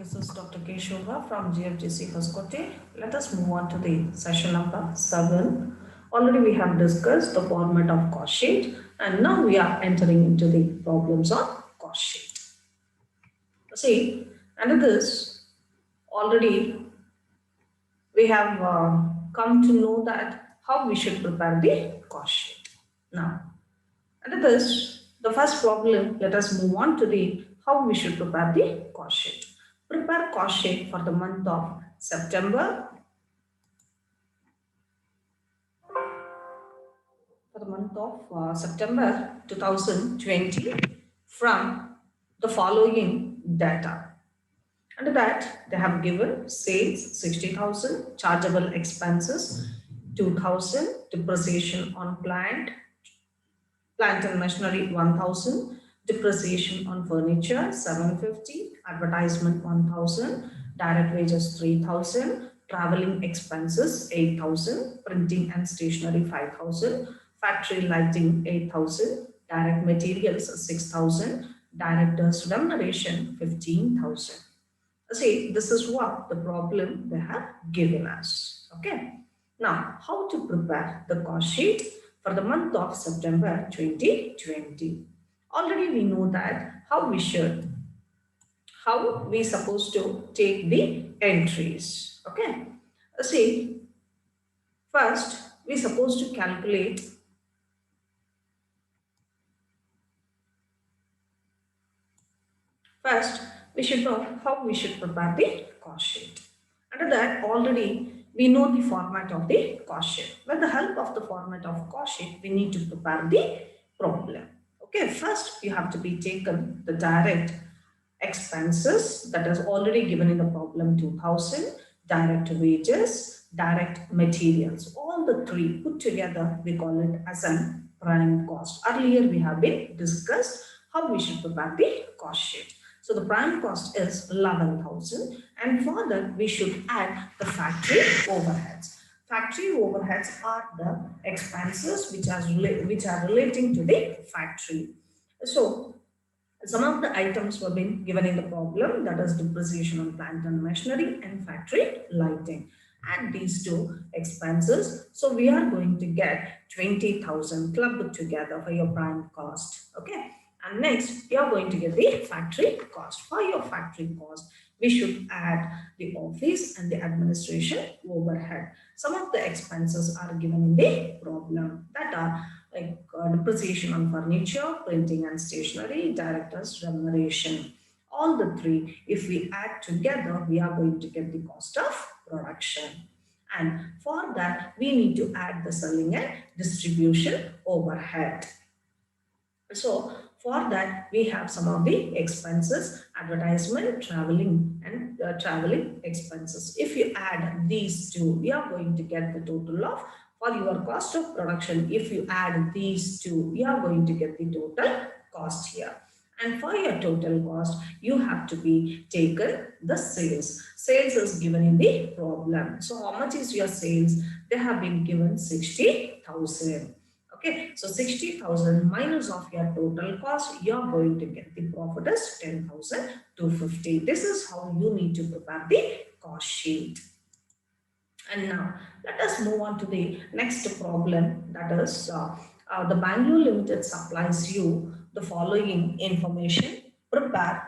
this is Dr. Shobha from Gfgc Hoskote. Let us move on to the session number 7. Already we have discussed the format of cost sheet and now we are entering into the problems on cost sheet. See, under this, already we have come to know that how we should prepare the cost sheet. Now, under this, the first problem, let us move on to the how we should prepare the cost sheet. Prepare cost sheet for the month of September, September 2020 from the following data. Under that, they have given sales 60,000, chargeable expenses 2,000, depreciation on plant and machinery 1,000, depreciation on furniture 750, advertisement 1,000, direct wages 3,000, traveling expenses 8,000, printing and stationery 5,000, factory lighting 8,000, direct materials 6,000, directors remuneration 15,000. See, this is what the problem they have given us. Okay. Now, how to prepare the cost sheet for the month of September 2020? Already we know that how we supposed to take the entries. Okay. See, first we supposed to calculate. First, we should know how we should prepare the cost sheet. Under that, already we know the format of the cost sheet. With the help of the format of cost sheet, we need to prepare the problem. Okay, first you have to be taken the direct expenses that is already given in the problem 2,000, direct wages, direct materials. All the three put together, we call it as a prime cost. Earlier we have been discussed how we should prepare the cost sheet. So the prime cost is 11,000 and for that we should add the factory overheads. Factory overheads are the expenses which are relating to the factory. So some of the items were being given in the problem, that is depreciation on plant and machinery and factory lighting. Add these two expenses. So we are going to get 20,000 clubbed together for your prime cost. Okay. And next, you are going to get the factory cost. For your factory cost, we should add the office and the administration overhead. Some of the expenses are given in the problem that are like depreciation on furniture, printing and stationery, director's remuneration. All the three, if we add together, we are going to get the cost of production. And for that, we need to add the selling and distribution overhead. So for that, we have some of the expenses, advertisement, traveling and traveling expenses. If you add these two, we are going to get the total of, for your cost of production, if you add these two, we are going to get the total cost here. And for your total cost, you have to be taken the sales. Sales is given in the problem. So how much is your sales? They have been given 60,000. Okay, so 60,000 minus of your total cost, you are going to get the profit as 10,250. This is how you need to prepare the cost sheet. And now let us move on to the next problem, that is the Bangalore Limited supplies you the following information. Prepare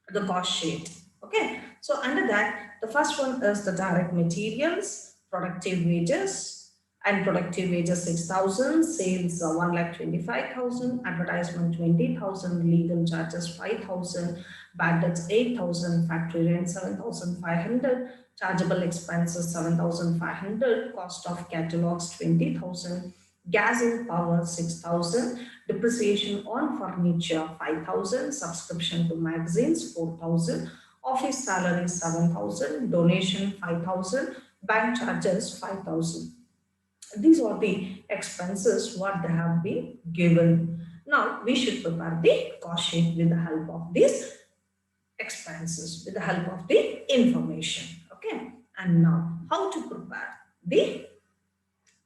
the cost sheet. Okay, so under that, the first one is the direct materials, productive wages, and productive wages 6,000, sales 1,25,000, advertisement 20,000, legal charges 5,000, bad debts 8,000, factory rent 7,500, chargeable expenses 7,500, cost of catalogs 20,000, gas and power 6,000, depreciation on furniture 5,000, subscription to magazines 4,000, office salary 7,000, donation 5,000, bank charges 5,000. These are the expenses what they have been given. Now we should prepare the cost sheet with the help of these expenses, with the help of the information. Okay, and now how to prepare the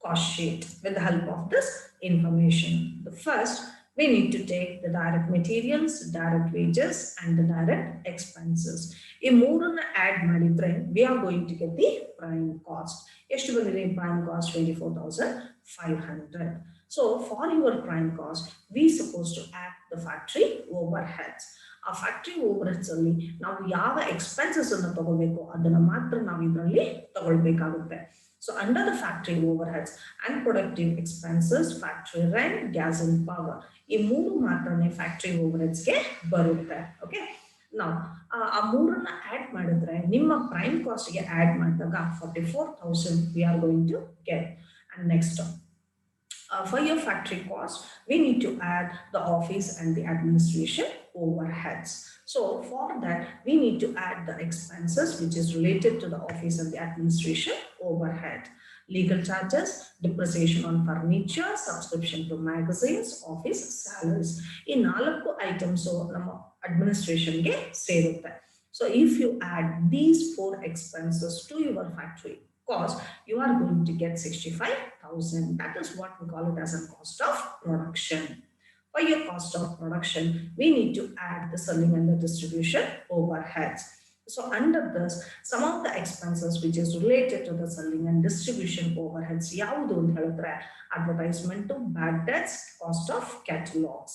cost sheet with the help of this information. The first, we need to take the direct materials, direct wages, and the direct expenses. ಈ ಮೂರನ್ನ add ಮಾಡಿದ್ರೆ we are going to get the prime cost. ಎಷ್ಟು ಬಂದಿದೆ prime cost? 24,500. So for your prime cost, we supposed to add the factory overheads. ಆ factory overheads ಅಲ್ಲಿ ನಾವು ಯಾವ expenses ಅನ್ನು ತಗೋಬೇಕು ಅದನ್ನ ಮಾತ್ರ ನಾವು ಇದರಲ್ಲಿ ತಗೊಳ್ಬೇಕಾಗುತ್ತೆ. So under the factory overheads and productive expenses, factory rent, gas and power, ಈ ಮೂರು ಮಾತ್ರನೇ ಫ್ಯಾಕ್ಟರಿ ಓವರ್ಹೆಡ್ಸ್ಗೆ ಬರುತ್ತೆ. ಓಕೆ, ನಾವು ಆ ಮೂರನ್ನ ಆಡ್ ಮಾಡಿದ್ರೆ ನಿಮ್ಮ ಪ್ರೈಮ್ ಕಾಸ್ಟ್ಗೆ ಆಡ್ ಮಾಡಿದಾಗ 44,000 we are going to get. And next for your factory cost, we need to add the office and the administration overheads. So for that, we need to add the expenses which is related to the office and the administration overhead. Legal charges, depreciation on furniture, subscription to magazines, office salaries. In naalaku items nama administration ge serutte. So if you add these four expenses to your factory cost, you are going to get 65,000. That is what we call it as a cost of production. For your cost of production, we need to add the selling and the distribution overheads. So under this, some of the expenses which is related to the selling and distribution overheads, yavudu anta helidre advertisement, bad debts, cost of catalogs.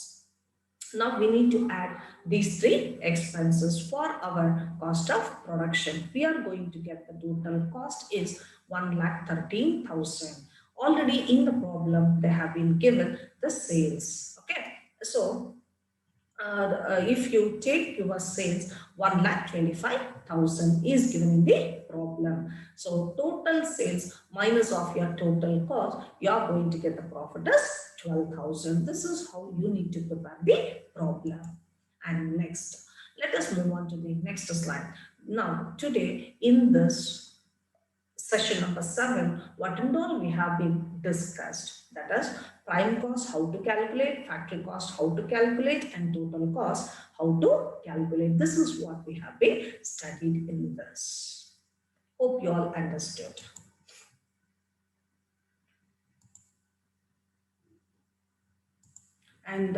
Now we need to add these three expenses for our cost of production. We are going to get the total cost is 1,13,000. Already in the problem they have been given the sales. Okay, so if you take your sales, 1,25,000 is given in the problem. So total sales minus of your total cost, you are going to get the profit as 12,000. This is how you need to prepare the problem. And next, let us move on to the next slide. Now today in this session number 7, what and all we have been discussed, that is prime cost, how to calculate, factory cost, how to calculate, and total cost, how to calculate. This is what we have been studied in this. Hope you all understood. And